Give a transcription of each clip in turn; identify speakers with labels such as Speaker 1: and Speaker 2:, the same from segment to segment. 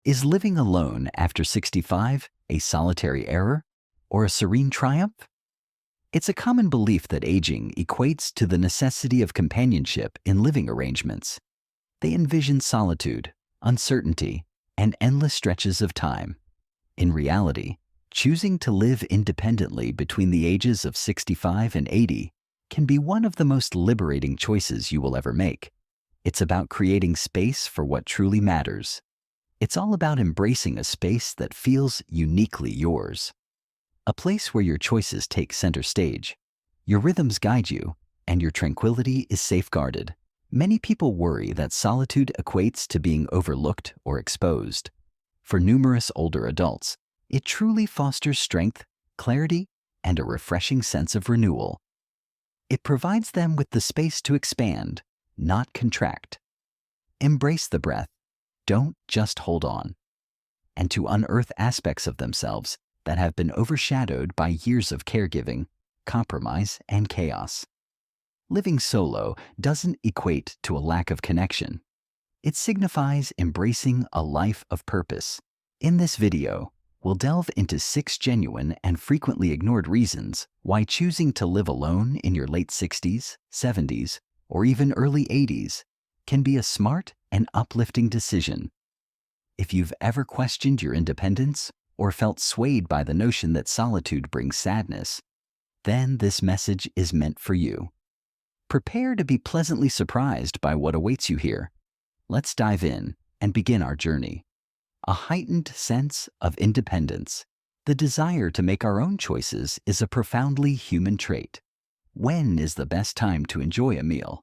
Speaker 1: Is living alone after 65 a solitary error or a serene triumph? It's a common belief that aging equates to the necessity of companionship in living arrangements. They envision solitude, uncertainty, and endless stretches of time. In reality, choosing to live independently between the ages of 65 and 80 can be one of the most liberating choices you will ever make. It's about creating space for what truly matters. It's all about embracing a space that feels uniquely yours. A place where your choices take center stage, your rhythms guide you, and your tranquility is safeguarded. Many people worry that solitude equates to being overlooked or exposed. For numerous older adults, it truly fosters strength, clarity, and a refreshing sense of renewal. It provides them with the space to expand, not contract. Embrace the breath. Don't just hold on. And to unearth aspects of themselves that have been overshadowed by years of caregiving, compromise, and chaos. Living solo doesn't equate to a lack of connection. It signifies embracing a life of purpose. In this video, we'll delve into 6 genuine and frequently ignored reasons why choosing to live alone in your late 60s, 70s, or even early 80s can be a smart and uplifting decision. If you've ever questioned your independence or felt swayed by the notion that solitude brings sadness, then this message is meant for you. Prepare to be pleasantly surprised by what awaits you here. Let's dive in and begin our journey. A heightened sense of independence. The desire to make our own choices is a profoundly human trait. When is the best time to enjoy a meal?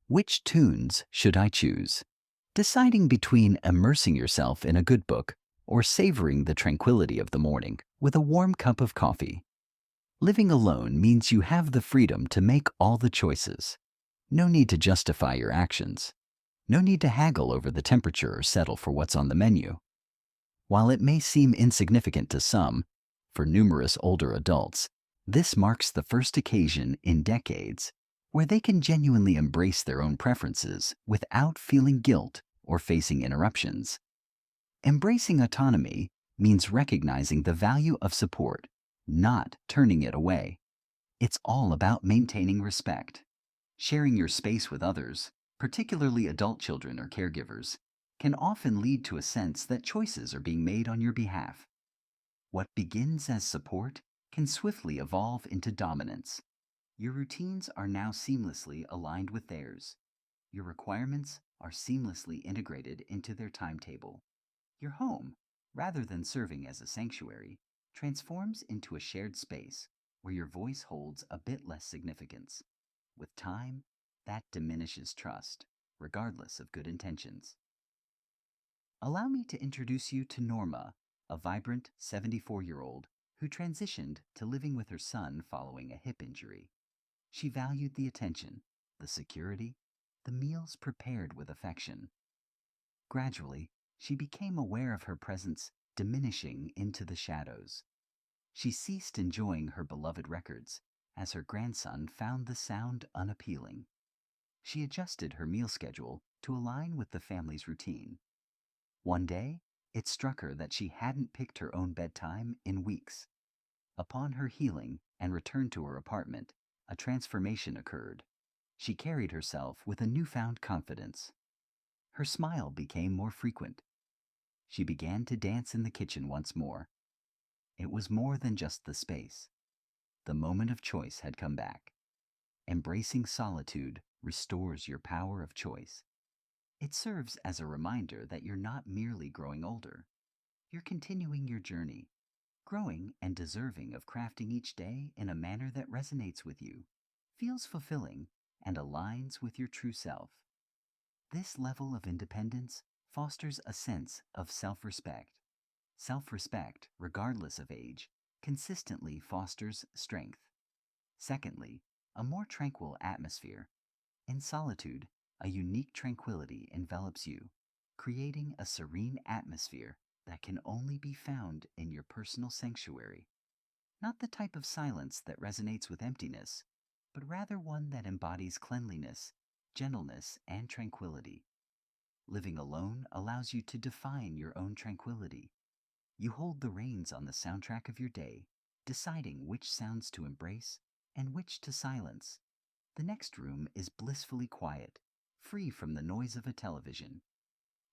Speaker 1: Which tunes should I choose? Deciding between immersing yourself in a good book or savoring the tranquility of the morning with a warm cup of coffee. Living alone means you have the freedom to make all the choices. No need to justify your actions. No need to haggle over the temperature or settle for what's on the menu. While it may seem insignificant to some, for numerous older adults, this marks the first occasion in decades where they can genuinely embrace their own preferences without feeling guilt or facing interruptions. Embracing autonomy means recognizing the value of support, not turning it away. It's all about maintaining respect. Sharing your space with others, particularly adult children or caregivers, can often lead to a sense that choices are being made on your behalf. What begins as support can swiftly evolve into dominance. Your routines are now seamlessly aligned with theirs. Your requirements are seamlessly integrated into their timetable. Your home, rather than serving as a sanctuary, transforms into a shared space where your voice holds a bit less significance. With time, that diminishes trust, regardless of good intentions. Allow me to introduce you to Norma, a vibrant 74-year-old who transitioned to living with her son following a hip injury. She valued the attention, the security, the meals prepared with affection. Gradually, she became aware of her presence diminishing into the shadows. She ceased enjoying her beloved records as her grandson found the sound unappealing. She adjusted her meal schedule to align with the family's routine. One day, it struck her that she hadn't picked her own bedtime in weeks. Upon her healing and return to her apartment, a transformation occurred. She carried herself with a newfound confidence. Her smile became more frequent. She began to dance in the kitchen once more. It was more than just the space. The moment of choice had come back. Embracing solitude restores your power of choice. It serves as a reminder that you're not merely growing older. You're continuing your journey, growing and deserving of crafting each day in a manner that resonates with you, feels fulfilling, and aligns with your true self. This level of independence fosters a sense of self-respect. Self-respect, regardless of age, consistently fosters strength. Secondly, a more tranquil atmosphere. In solitude, a unique tranquility envelops you, creating a serene atmosphere that can only be found in your personal sanctuary. Not the type of silence that resonates with emptiness, but rather one that embodies cleanliness, gentleness, and tranquility. Living alone allows you to define your own tranquility. You hold the reins on the soundtrack of your day, deciding which sounds to embrace and which to silence. The next room is blissfully quiet, free from the noise of a television.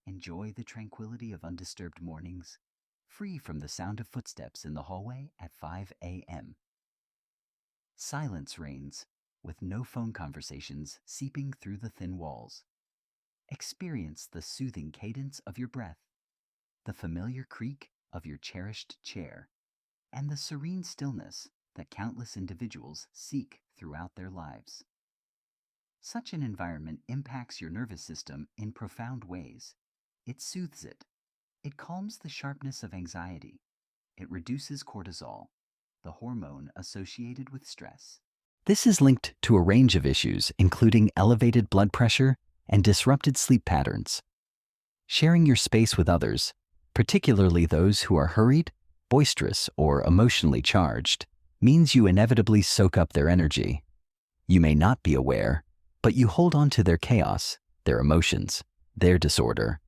Speaker 1: Enjoy the tranquility of undisturbed mornings, free from the sound of footsteps in the hallway at 5 a.m. Silence reigns, with no phone conversations seeping through the thin walls. Experience the soothing cadence of your breath, the familiar creak of your cherished chair, and the serene stillness that countless individuals seek throughout their lives. Such an environment impacts your nervous system in profound ways. It soothes it. It calms the sharpness of anxiety. It reduces cortisol, the hormone associated with stress. This is linked to a range of issues, including elevated blood pressure and disrupted sleep patterns. Sharing your space with others, particularly those who are hurried, boisterous, or emotionally charged, means you inevitably soak up their energy. You may not be aware, but you hold on to their chaos, their emotions, their disorder.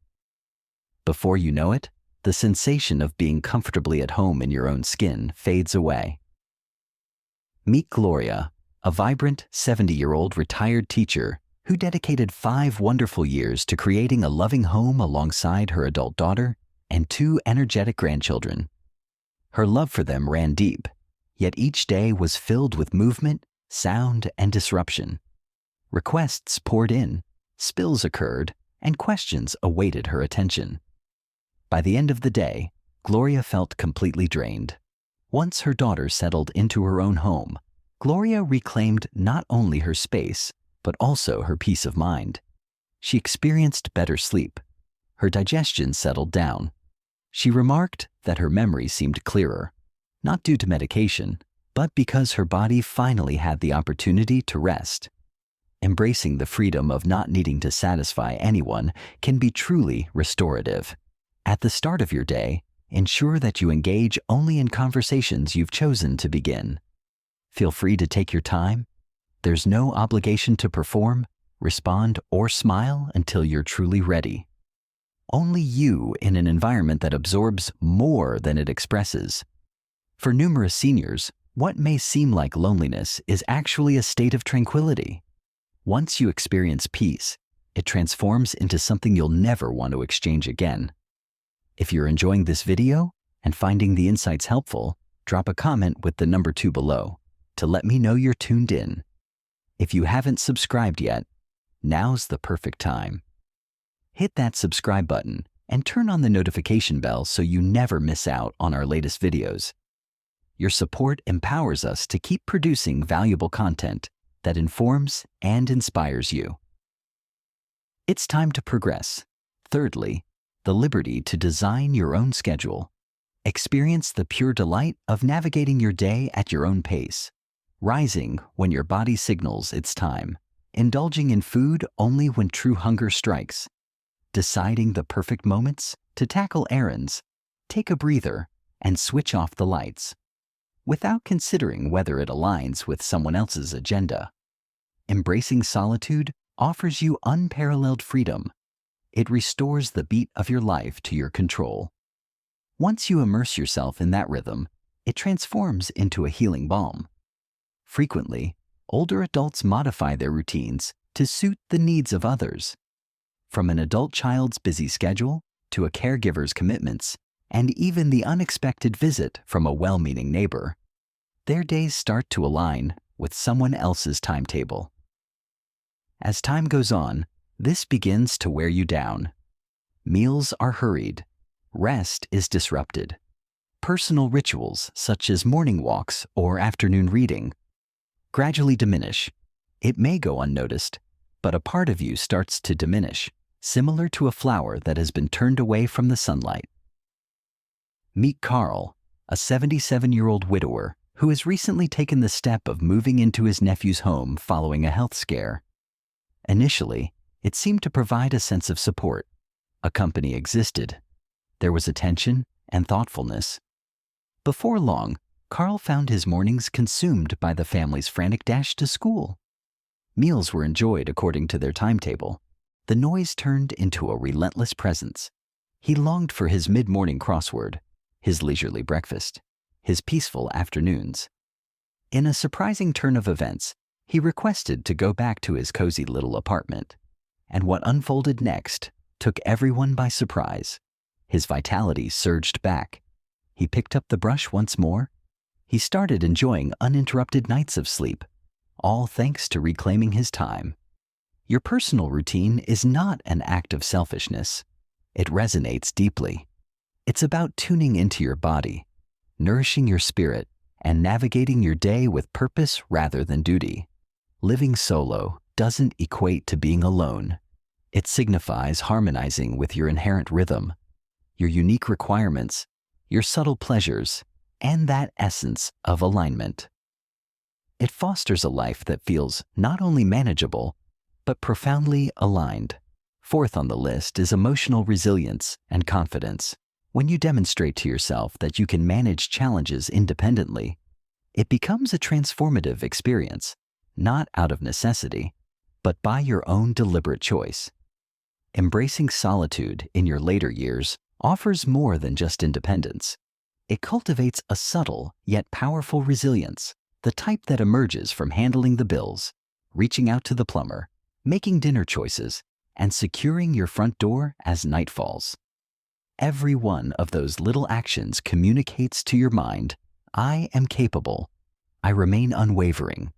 Speaker 1: Before you know it, the sensation of being comfortably at home in your own skin fades away. Meet Gloria, a vibrant 70-year-old retired teacher who dedicated 5 wonderful years to creating a loving home alongside her adult daughter and 2 energetic grandchildren. Her love for them ran deep, yet each day was filled with movement, sound, and disruption. Requests poured in, spills occurred, and questions awaited her attention. By the end of the day, Gloria felt completely drained. Once her daughter settled into her own home, Gloria reclaimed not only her space, but also her peace of mind. She experienced better sleep. Her digestion settled down. She remarked that her memory seemed clearer, not due to medication, but because her body finally had the opportunity to rest. Embracing the freedom of not needing to satisfy anyone can be truly restorative. At the start of your day, ensure that you engage only in conversations you've chosen to begin. Feel free to take your time. There's no obligation to perform, respond, or smile until you're truly ready. Only you in an environment that absorbs more than it expresses. For numerous seniors, what may seem like loneliness is actually a state of tranquility. Once you experience peace, it transforms into something you'll never want to exchange again. If you're enjoying this video and finding the insights helpful, drop a comment with the number 2 below to let me know you're tuned in. If you haven't subscribed yet, now's the perfect time. Hit that subscribe button and turn on the notification bell so you never miss out on our latest videos. Your support empowers us to keep producing valuable content that informs and inspires you. It's time to progress. Thirdly, the liberty to design your own schedule. Experience the pure delight of navigating your day at your own pace, rising when your body signals it's time, indulging in food only when true hunger strikes, deciding the perfect moments to tackle errands, take a breather, and switch off the lights, without considering whether it aligns with someone else's agenda. Embracing solitude offers you unparalleled freedom. It restores the beat of your life to your control. Once you immerse yourself in that rhythm, it transforms into a healing balm. Frequently, older adults modify their routines to suit the needs of others. From an adult child's busy schedule to a caregiver's commitments, and even the unexpected visit from a well-meaning neighbor, their days start to align with someone else's timetable. As time goes on, this begins to wear you down. Meals are hurried. Rest is disrupted. Personal rituals, such as morning walks or afternoon reading, gradually diminish. It may go unnoticed, but a part of you starts to diminish, similar to a flower that has been turned away from the sunlight. Meet Carl, a 77-year-old widower who has recently taken the step of moving into his nephew's home following a health scare. Initially, it seemed to provide a sense of support. A company existed. There was attention and thoughtfulness. Before long, Carl found his mornings consumed by the family's frantic dash to school. Meals were enjoyed according to their timetable, The noise turned into a relentless presence. He longed for his mid-morning crossword, his leisurely breakfast, his peaceful afternoons. In a surprising turn of events, he requested to go back to his cozy little apartment. And what unfolded next took everyone by surprise. His vitality surged back. He picked up the brush once more. He started enjoying uninterrupted nights of sleep, all thanks to reclaiming his time. Your personal routine is not an act of selfishness. It resonates deeply. It's about tuning into your body, nourishing your spirit, and navigating your day with purpose rather than duty. Living solo doesn't equate to being alone. It signifies harmonizing with your inherent rhythm, your unique requirements, your subtle pleasures, and that essence of alignment. It fosters a life that feels not only manageable, but profoundly aligned. Fourth on the list is emotional resilience and confidence. When you demonstrate to yourself that you can manage challenges independently, it becomes a transformative experience, not out of necessity, but by your own deliberate choice. Embracing solitude in your later years offers more than just independence. It cultivates a subtle yet powerful resilience, the type that emerges from handling the bills, reaching out to the plumber, making dinner choices, and securing your front door as night falls. Every one of those little actions communicates to your mind, I am capable. I remain unwavering.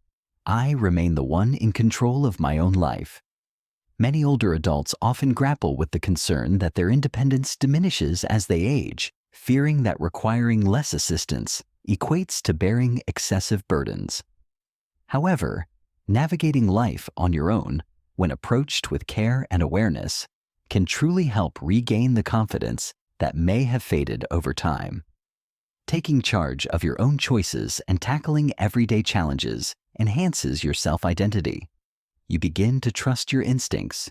Speaker 1: I remain the one in control of my own life. Many older adults often grapple with the concern that their independence diminishes as they age, fearing that requiring less assistance equates to bearing excessive burdens. However, navigating life on your own, when approached with care and awareness, can truly help regain the confidence that may have faded over time. Taking charge of your own choices and tackling everyday challenges enhances your self-identity. You begin to trust your instincts.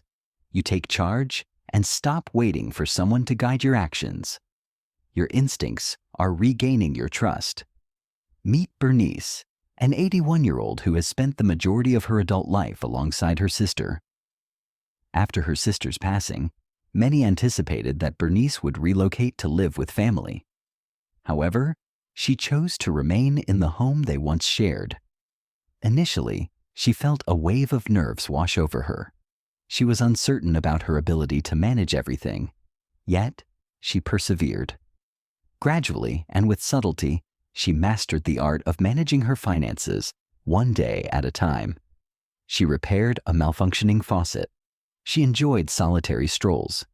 Speaker 1: You take charge and stop waiting for someone to guide your actions. Your instincts are regaining your trust. Meet Bernice, an 81-year-old who has spent the majority of her adult life alongside her sister. After her sister's passing, many anticipated that Bernice would relocate to live with family. However, she chose to remain in the home they once shared. Initially, she felt a wave of nerves wash over her. She was uncertain about her ability to manage everything, yet she persevered. Gradually and with subtlety, she mastered the art of managing her finances, one day at a time. She repaired a malfunctioning faucet. She enjoyed solitary strolls.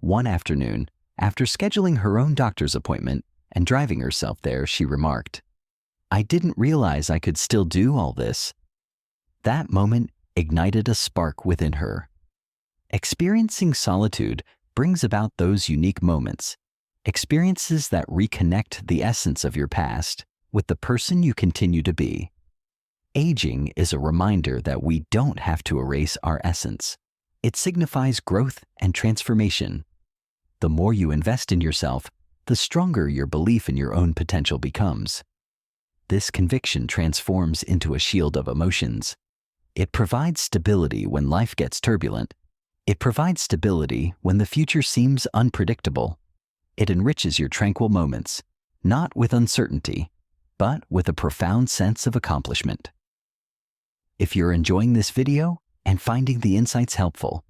Speaker 1: One afternoon, after scheduling her own doctor's appointment and driving herself there, she remarked, "I didn't realize I could still do all this." That moment ignited a spark within her. Experiencing solitude brings about those unique moments, experiences that reconnect the essence of your past with the person you continue to be. Aging is a reminder that we don't have to erase our essence. It signifies growth and transformation. The more you invest in yourself, the stronger your belief in your own potential becomes. This conviction transforms into a shield of emotions. It provides stability when life gets turbulent. It provides stability when the future seems unpredictable. It enriches your tranquil moments, not with uncertainty, but with a profound sense of accomplishment. If you're enjoying this video and finding the insights helpful,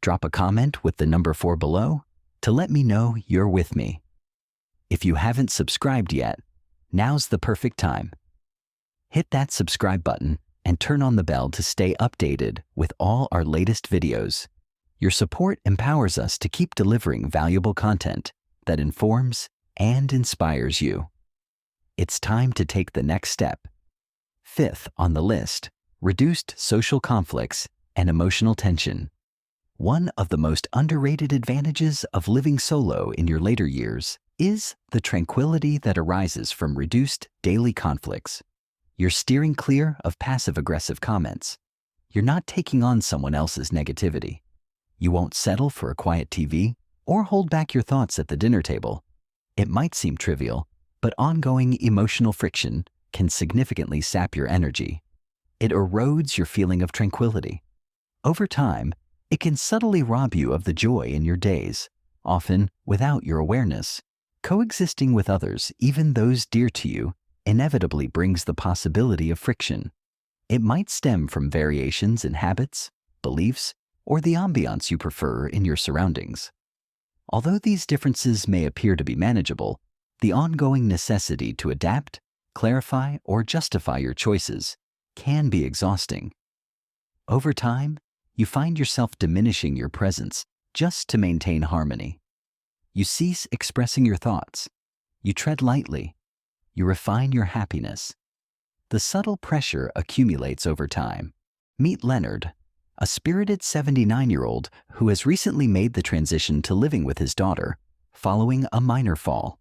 Speaker 1: drop a comment with the number 4 below to let me know you're with me. If you haven't subscribed yet, now's the perfect time. Hit that subscribe button and turn on the bell to stay updated with all our latest videos. Your support empowers us to keep delivering valuable content that informs and inspires you. It's time to take the next step. Fifth on the list, reduced social conflicts and emotional tension. One of the most underrated advantages of living solo in your later years is the tranquility that arises from reduced daily conflicts. You're steering clear of passive-aggressive comments. You're not taking on someone else's negativity. You won't settle for a quiet TV or hold back your thoughts at the dinner table. It might seem trivial, but ongoing emotional friction can significantly sap your energy. It erodes your feeling of tranquility. Over time, It can subtly rob you of the joy in your days, often without your awareness. Coexisting with others, even those dear to you, inevitably brings the possibility of friction. It might stem from variations in habits, beliefs, or the ambiance you prefer in your surroundings. Although these differences may appear to be manageable, the ongoing necessity to adapt, clarify, or justify your choices can be exhausting. Over time, you find yourself diminishing your presence just to maintain harmony. You cease expressing your thoughts. You tread lightly. You refine your happiness. The subtle pressure accumulates over time. Meet Leonard, a spirited 79-year-old who has recently made the transition to living with his daughter following a minor fall.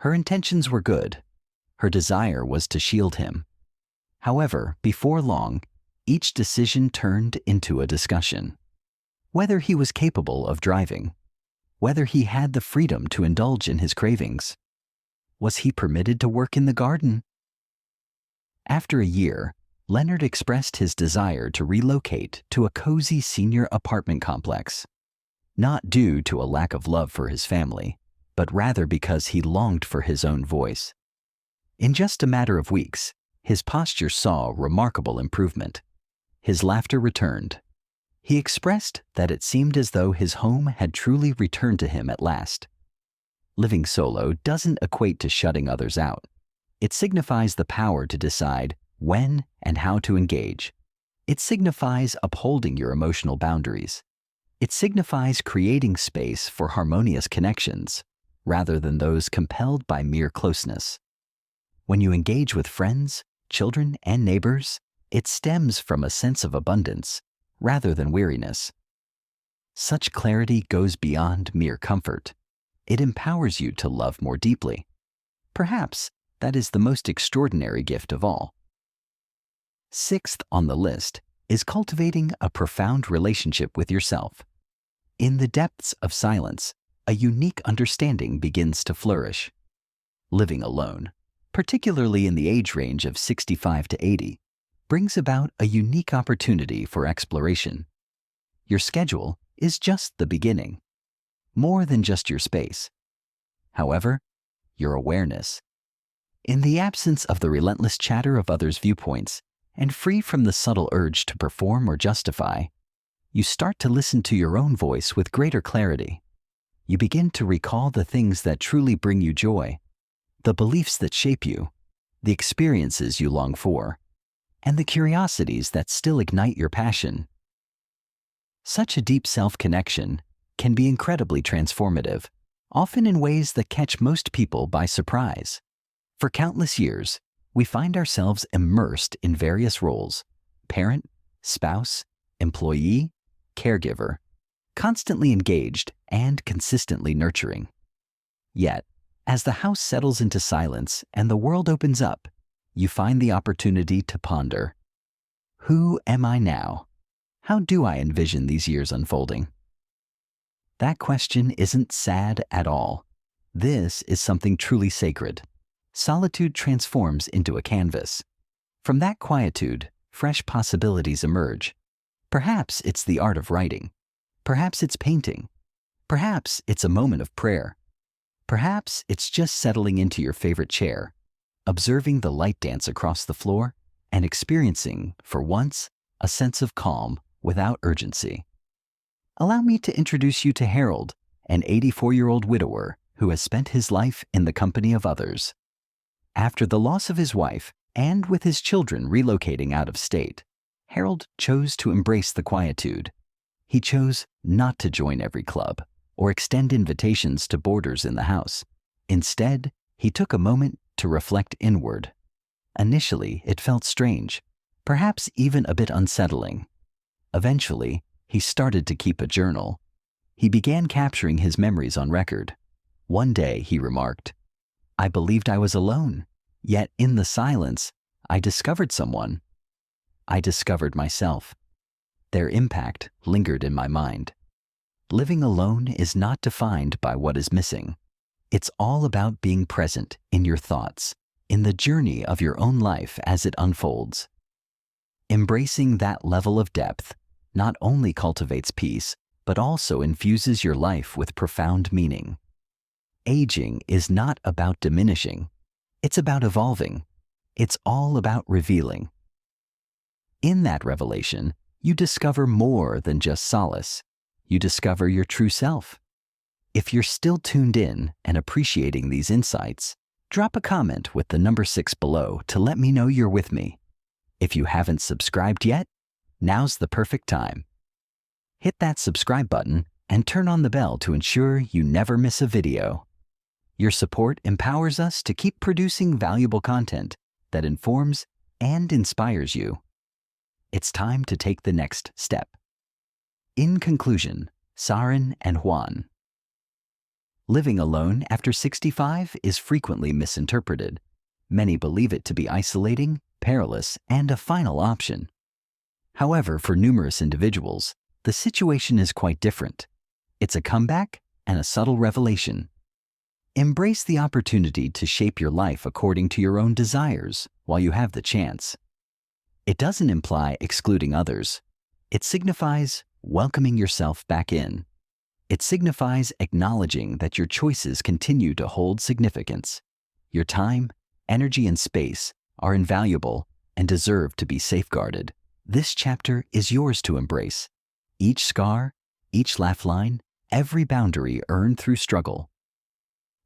Speaker 1: Her intentions were good. Her desire was to shield him. However, before long, each decision turned into a discussion. Whether he was capable of driving, whether he had the freedom to indulge in his cravings, was he permitted to work in the garden? After a year, Leonard expressed his desire to relocate to a cozy senior apartment complex, not due to a lack of love for his family, but rather because he longed for his own voice. In just a matter of weeks, his posture saw remarkable improvement. His laughter returned. He expressed that it seemed as though his home had truly returned to him at last. Living solo doesn't equate to shutting others out. It signifies the power to decide when and how to engage. It signifies upholding your emotional boundaries. It signifies creating space for harmonious connections, rather than those compelled by mere closeness. When you engage with friends, children, and neighbors, it stems from a sense of abundance, rather than weariness. Such clarity goes beyond mere comfort. It empowers you to love more deeply. Perhaps that is the most extraordinary gift of all. Sixth on the list is cultivating a profound relationship with yourself. In the depths of silence, a unique understanding begins to flourish. Living alone, particularly in the age range of 65 to 80, brings about a unique opportunity for exploration. Your schedule is just the beginning, more than just your space. However, your awareness. In the absence of the relentless chatter of others' viewpoints, and free from the subtle urge to perform or justify, you start to listen to your own voice with greater clarity. You begin to recall the things that truly bring you joy, the beliefs that shape you, the experiences you long for, and the curiosities that still ignite your passion. Such a deep self-connection can be incredibly transformative, often in ways that catch most people by surprise. For countless years, we find ourselves immersed in various roles: parent, spouse, employee, caregiver, constantly engaged and consistently nurturing. Yet, as the house settles into silence and the world opens up, you find the opportunity to ponder. Who am I now? How do I envision these years unfolding? That question isn't sad at all. This is something truly sacred. Solitude transforms into a canvas. From that quietude, fresh possibilities emerge. Perhaps it's the art of writing. Perhaps it's painting. Perhaps it's a moment of prayer. Perhaps it's just settling into your favorite chair, observing the light dance across the floor, and experiencing, for once, a sense of calm without urgency. Allow me to introduce you to Harold, an 84-year-old widower who has spent his life in the company of others. After the loss of his wife, and with his children relocating out of state, Harold chose to embrace the quietude. He chose not to join every club or extend invitations to boarders in the house. Instead, he took a moment to reflect inward. Initially, it felt strange, perhaps even a bit unsettling. Eventually, he started to keep a journal. He began capturing his memories on record. One day, he remarked, "I believed I was alone, yet in the silence, I discovered someone. I discovered myself." Their impact lingered in my mind. Living alone is not defined by what is missing. It's all about being present in your thoughts, in the journey of your own life as it unfolds. Embracing that level of depth, not only cultivates peace, but also infuses your life with profound meaning. Aging is not about diminishing. It's about evolving. It's all about revealing. In that revelation, you discover more than just solace. You discover your true self. If you're still tuned in and appreciating these insights, drop a comment with the number 6 below to let me know you're with me. If you haven't subscribed yet, now's the perfect time. Hit that subscribe button and turn on the bell to ensure you never miss a video. Your support empowers us to keep producing valuable content that informs and inspires you. It's time to take the next step. In conclusion, Saren and Juan. Living alone after 65 is frequently misinterpreted. Many believe it to be isolating, perilous, and a final option. However, for numerous individuals, the situation is quite different. It's a comeback and a subtle revelation. Embrace the opportunity to shape your life according to your own desires while you have the chance. It doesn't imply excluding others. It signifies welcoming yourself back in. It signifies acknowledging that your choices continue to hold significance. Your time, energy, and space are invaluable and deserve to be safeguarded. This chapter is yours to embrace. Each scar, each laugh line, every boundary earned through struggle.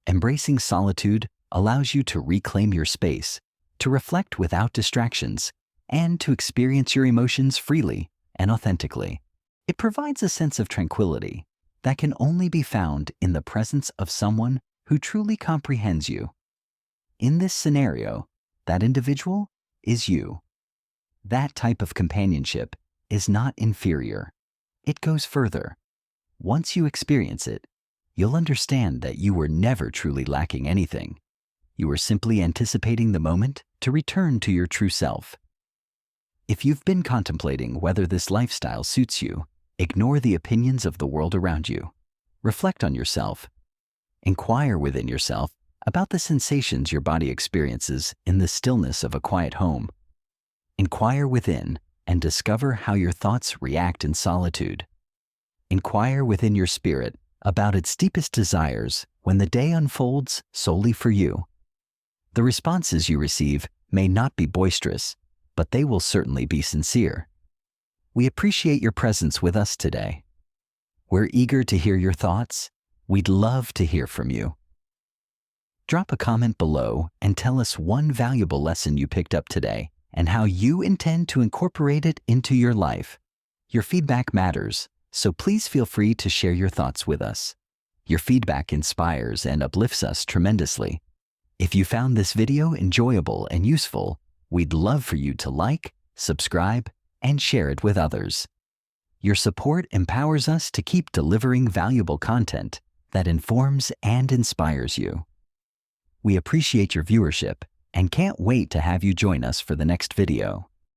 Speaker 1: Embracing solitude allows you to reclaim your space, to reflect without distractions, and to experience your emotions freely and authentically. It provides a sense of tranquility that can only be found in the presence of someone who truly comprehends you. In this scenario, that individual is you. That type of companionship is not inferior. It goes further. Once you experience it, you'll understand that you were never truly lacking anything. You were simply anticipating the moment to return to your true self. If you've been contemplating whether this lifestyle suits you, ignore the opinions of the world around you. Reflect on yourself. Inquire within yourself about the sensations your body experiences in the stillness of a quiet home. Inquire within and discover how your thoughts react in solitude. Inquire within your spirit about its deepest desires when the day unfolds solely for you. The responses you receive may not be boisterous, but they will certainly be sincere. We appreciate your presence with us today. We're eager to hear your thoughts. We'd love to hear from you. Drop a comment below and tell us one valuable lesson you picked up today and how you intend to incorporate it into your life. Your feedback matters, so please feel free to share your thoughts with us. Your feedback inspires and uplifts us tremendously. If you found this video enjoyable and useful, we'd love for you to like, subscribe, and share it with others. Your support empowers us to keep delivering valuable content that informs and inspires you. We appreciate your viewership and can't wait to have you join us for the next video.